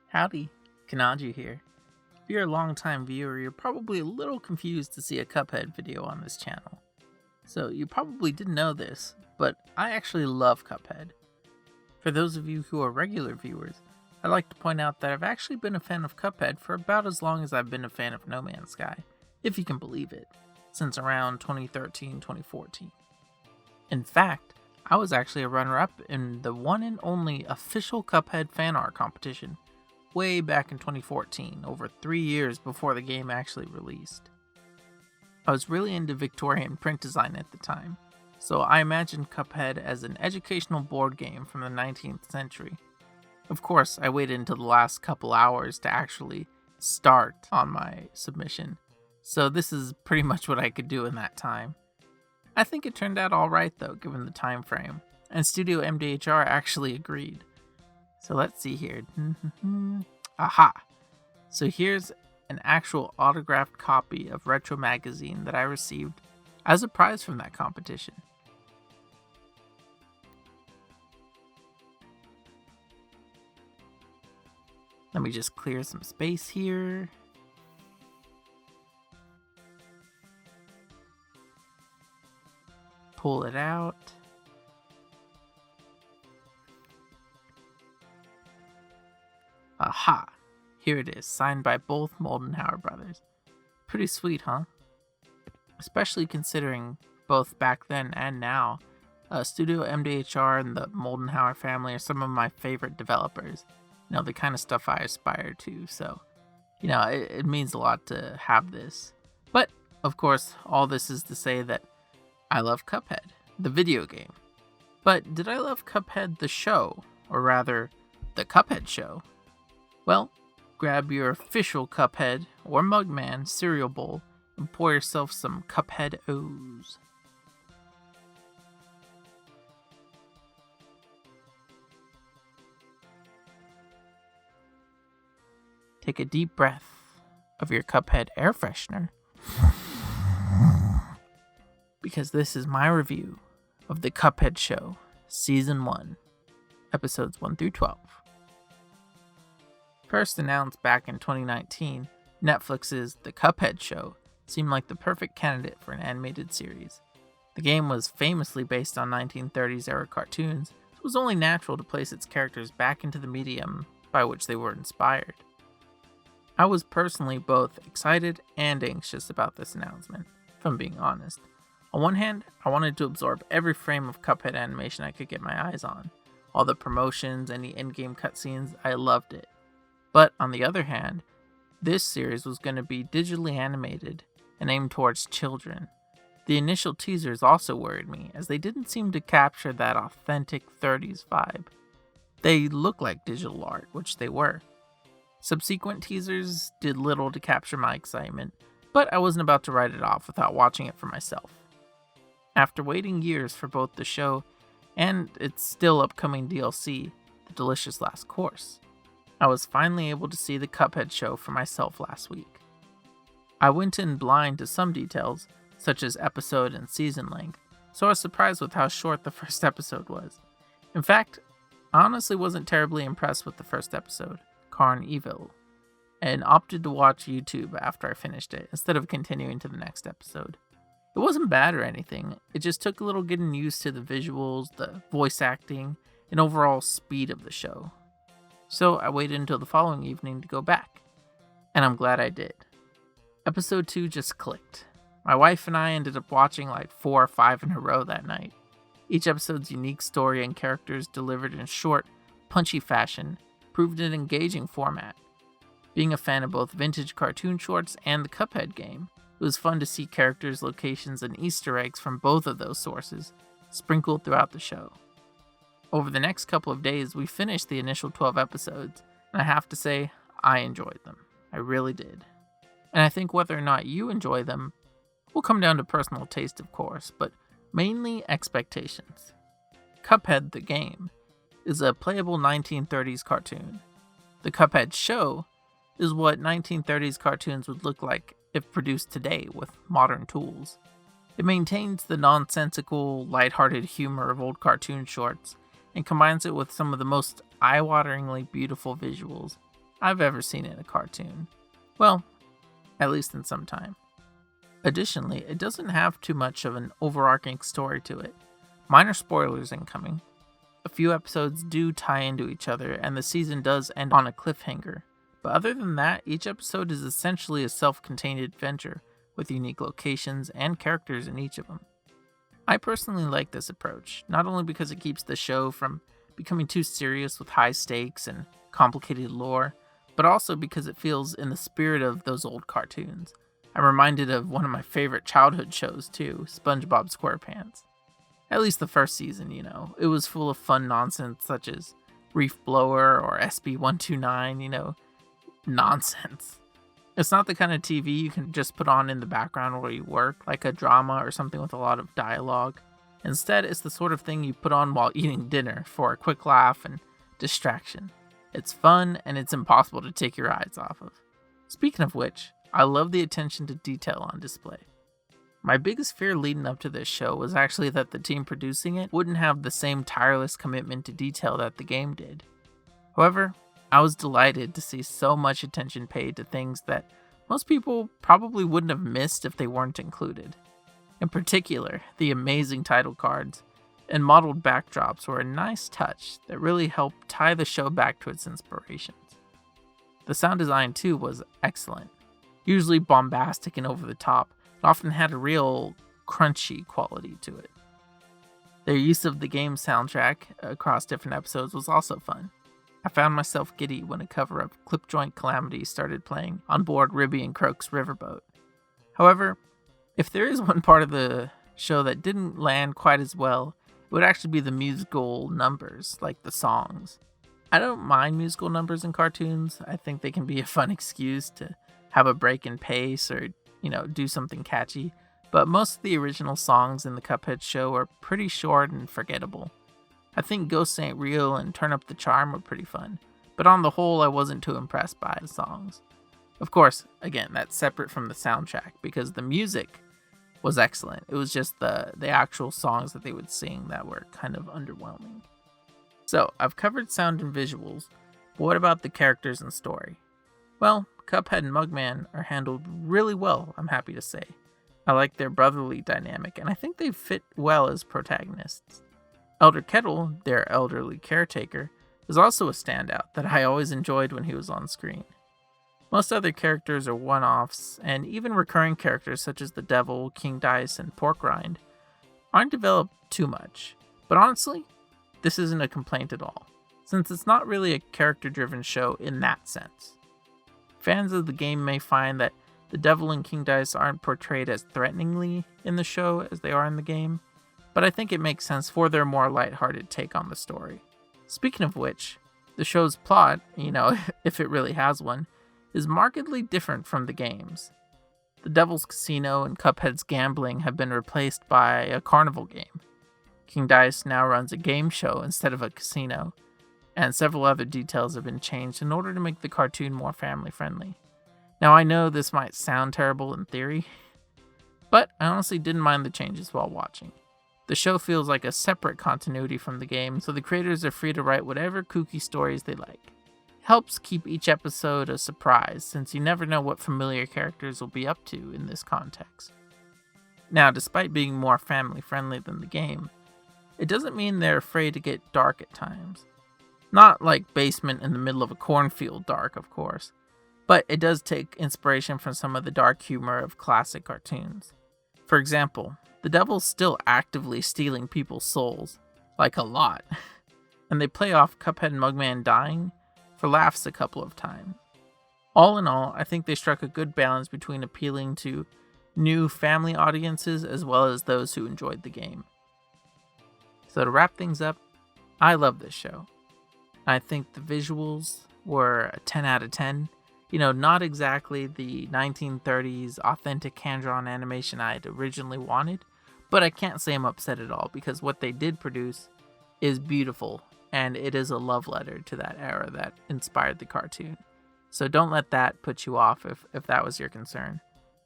Howdy, Kanaji here. If you're a longtime viewer, you're probably a little confused to see a Cuphead video on this channel. So you probably didn't know this, but I actually love Cuphead. For those of you who are regular viewers, I'd like to point out that I've actually been a fan of Cuphead for about as long as I've been a fan of No Man's Sky, if you can believe it, since around 2013-2014. In fact, I was actually a runner-up in the one and only official Cuphead fan art competition, way back in 2014, over 3 years before the game actually released. I was really into Victorian print design at the time, so I imagined Cuphead as an educational board game from the 19th century. Of course, I waited until the last couple hours to actually start on my submission, so this is pretty much what I could do in that time. I think it turned out alright though, given the time frame, and Studio MDHR actually agreed. So let's see here. Aha! So here's an actual autographed copy of Retro Magazine that I received as a prize from that competition. Let me just clear some space here. Pull it out. Aha! Here it is, signed by both Moldenhauer brothers. Pretty sweet, huh? Especially considering both back then and now, Studio MDHR and the Moldenhauer family are some of my favorite developers. You know, the kind of stuff I aspire to, so, you know, it means a lot to have this. But, of course, all this is to say that I love Cuphead, the video game. But did I love Cuphead the show, or rather, the Cuphead Show? Well, grab your official Cuphead or Mugman cereal bowl and pour yourself some Cuphead O's. Take a deep breath of your Cuphead air freshener, because this is my review of the Cuphead Show, Season 1, Episodes 1 through 12. First announced back in 2019, Netflix's The Cuphead Show seemed like the perfect candidate for an animated series. The game was famously based on 1930s era cartoons, so it was only natural to place its characters back into the medium by which they were inspired. I was personally both excited and anxious about this announcement, if I'm being honest. On one hand, I wanted to absorb every frame of Cuphead animation I could get my eyes on. All the promotions and the in-game cutscenes, I loved it. But on the other hand, this series was going to be digitally animated and aimed towards children. The initial teasers also worried me, as they didn't seem to capture that authentic 30s vibe. They looked like digital art, which they were. Subsequent teasers did little to capture my excitement, but I wasn't about to write it off without watching it for myself. After waiting years for both the show and its still upcoming DLC, The Delicious Last Course, I was finally able to see the Cuphead Show for myself last week. I went in blind to some details, such as episode and season length, so I was surprised with how short the first episode was. In fact, I honestly wasn't terribly impressed with the first episode, Karn Evil, and opted to watch YouTube after I finished it, instead of continuing to the next episode. It wasn't bad or anything, it just took a little getting used to the visuals, the voice acting, and overall speed of the show. So I waited until the following evening to go back, and I'm glad I did. Episode 2 just clicked. My wife and I ended up watching like 4 or 5 in a row that night. Each episode's unique story and characters delivered in short, punchy fashion proved an engaging format. Being a fan of both vintage cartoon shorts and the Cuphead game, it was fun to see characters, locations, and Easter eggs from both of those sources sprinkled throughout the show. Over the next couple of days, we finished the initial 12 episodes, and I have to say, I enjoyed them. I really did. And I think whether or not you enjoy them will come down to personal taste, of course, but mainly expectations. Cuphead the game is a playable 1930s cartoon. The Cuphead Show is what 1930s cartoons would look like if produced today with modern tools. It maintains the nonsensical, lighthearted humor of old cartoon shorts and combines it with some of the most eye-wateringly beautiful visuals. I've ever seen in a cartoon. Well, at least in some time. Additionally, it doesn't have too much of an overarching story to it. Minor spoilers incoming. A few episodes do tie into each other, and the season does end on a cliffhanger. But other than that, each episode is essentially a self-contained adventure, with unique locations and characters in each of them. I personally like this approach, not only because it keeps the show from becoming too serious with high stakes and complicated lore, but also because it feels in the spirit of those old cartoons. I'm reminded of one of my favorite childhood shows too, SpongeBob SquarePants. At least the first season, it was full of fun nonsense such as Reef Blower or SB129, nonsense. It's not the kind of TV you can just put on in the background while you work, like a drama or something with a lot of dialogue. Instead, it's the sort of thing you put on while eating dinner for a quick laugh and distraction. It's fun, and it's impossible to take your eyes off of. Speaking of which, I love the attention to detail on display. My biggest fear leading up to this show was actually that the team producing it wouldn't have the same tireless commitment to detail that the game did. However, I was delighted to see so much attention paid to things that most people probably wouldn't have missed if they weren't included. In particular, the amazing title cards and modeled backdrops were a nice touch that really helped tie the show back to its inspirations. The sound design too was excellent. Usually bombastic and over the top, it often had a real crunchy quality to it. Their use of the game soundtrack across different episodes was also fun. I found myself giddy when a cover of Clip Joint Calamity started playing on board Ribby and Croak's riverboat. However, if there is one part of the show that didn't land quite as well, it would actually be the musical numbers, like the songs. I don't mind musical numbers in cartoons. I think they can be a fun excuse to have a break in pace or, do something catchy. But most of the original songs in the Cuphead Show are pretty short and forgettable. I think Ghosts Ain't Real and Turn Up the Charm were pretty fun, but on the whole I wasn't too impressed by the songs. Of course, again, that's separate from the soundtrack, because the music was excellent. It was just the actual songs that they would sing that were kind of underwhelming. So, I've covered sound and visuals, but what about the characters and story? Well, Cuphead and Mugman are handled really well, I'm happy to say. I like their brotherly dynamic, and I think they fit well as protagonists. Elder Kettle, their elderly caretaker, is also a standout that I always enjoyed when he was on screen. Most other characters are one-offs, and even recurring characters such as the Devil, King Dice, and Pork Rind aren't developed too much. But honestly, this isn't a complaint at all, since it's not really a character-driven show in that sense. Fans of the game may find that the Devil and King Dice aren't portrayed as threateningly in the show as they are in the game, but I think it makes sense for their more lighthearted take on the story. Speaking of which, the show's plot, if it really has one, is markedly different from the game's. The Devil's Casino and Cuphead's gambling have been replaced by a carnival game. King Dice now runs a game show instead of a casino, and several other details have been changed in order to make the cartoon more family-friendly. Now I know this might sound terrible in theory, but I honestly didn't mind the changes while watching. The show feels like a separate continuity from the game, so the creators are free to write whatever kooky stories they like. It helps keep each episode a surprise, since you never know what familiar characters will be up to in this context. Now, despite being more family-friendly than the game, it doesn't mean they're afraid to get dark at times. Not like Basement in the Middle of a Cornfield dark, of course, but it does take inspiration from some of the dark humor of classic cartoons. For example, the Devil's still actively stealing people's souls, like a lot, and they play off Cuphead and Mugman dying for laughs a couple of times. All in all, I think they struck a good balance between appealing to new family audiences as well as those who enjoyed the game. So to wrap things up, I love this show. I think the visuals were a 10 out of 10. Not exactly the 1930s authentic hand-drawn animation I had originally wanted, but I can't say I'm upset at all because what they did produce is beautiful, and it is a love letter to that era that inspired the cartoon. So don't let that put you off if that was your concern.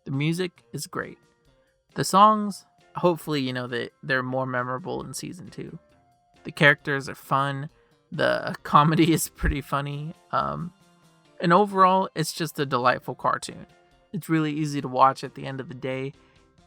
The music is great. The songs, hopefully, they're more memorable in Season 2. The characters are fun. The comedy is pretty funny. And overall, it's just a delightful cartoon. It's really easy to watch at the end of the day,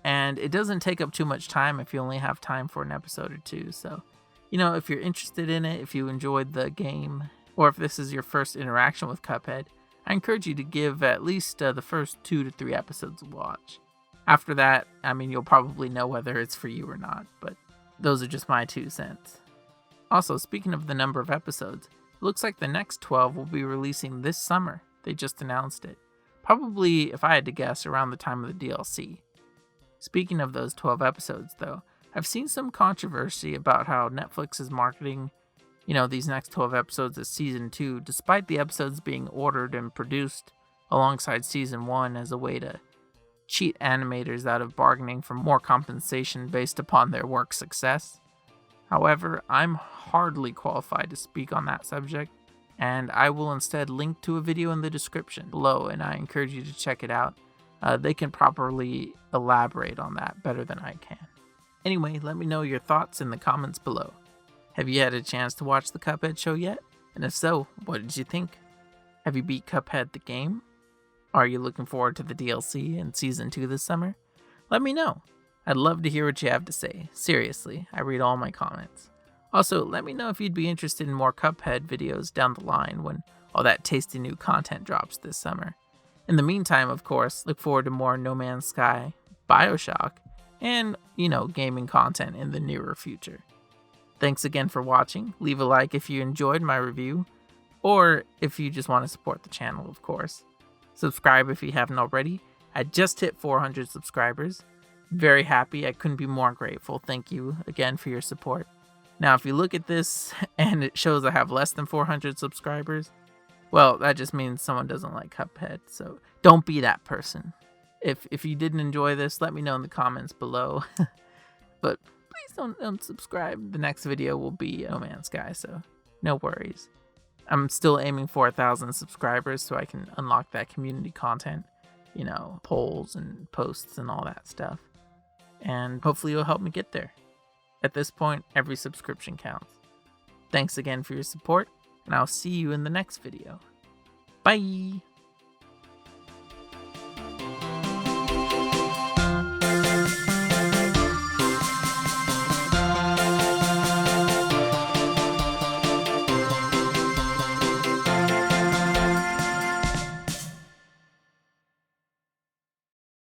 and it doesn't take up too much time if you only have time for an episode or two. So, if you're interested in it, if you enjoyed the game, or if this is your first interaction with Cuphead, I encourage you to give at least the first 2 to 3 episodes a watch. After that, you'll probably know whether it's for you or not, but those are just my 2 cents. Also, speaking of the number of episodes, it looks like the next 12 will be releasing this summer. They just announced it. Probably, if I had to guess, around the time of the DLC. Speaking of those 12 episodes, though, I've seen some controversy about how Netflix is marketing, these next 12 episodes as Season 2, despite the episodes being ordered and produced alongside Season 1 as a way to cheat animators out of bargaining for more compensation based upon their work's success. However, I'm hardly qualified to speak on that subject, and I will instead link to a video in the description below, and I encourage you to check it out. They can properly elaborate on that better than I can. Anyway, let me know your thoughts in the comments below. Have you had a chance to watch the Cuphead show yet? And if so, what did you think? Have you beat Cuphead the game? Are you looking forward to the DLC and Season 2 this summer? Let me know. I'd love to hear what you have to say. Seriously, I read all my comments. Also, let me know if you'd be interested in more Cuphead videos down the line when all that tasty new content drops this summer. In the meantime, of course, look forward to more No Man's Sky, BioShock, and, gaming content in the nearer future. Thanks again for watching. Leave a like if you enjoyed my review, or if you just want to support the channel, of course. Subscribe if you haven't already. I just hit 400 subscribers. Very happy. I couldn't be more grateful. Thank you again for your support. Now, if you look at this and it shows I have less than 400 subscribers, well, that just means someone doesn't like Cuphead, so don't be that person. If you didn't enjoy this, let me know in the comments below. But please don't subscribe. The next video will be No Man's Sky, so no worries. I'm still aiming for 1,000 subscribers so I can unlock that community content, polls and posts and all that stuff. And hopefully you'll help me get there. At this point, every subscription counts. Thanks again for your support, and I'll see you in the next video. Bye!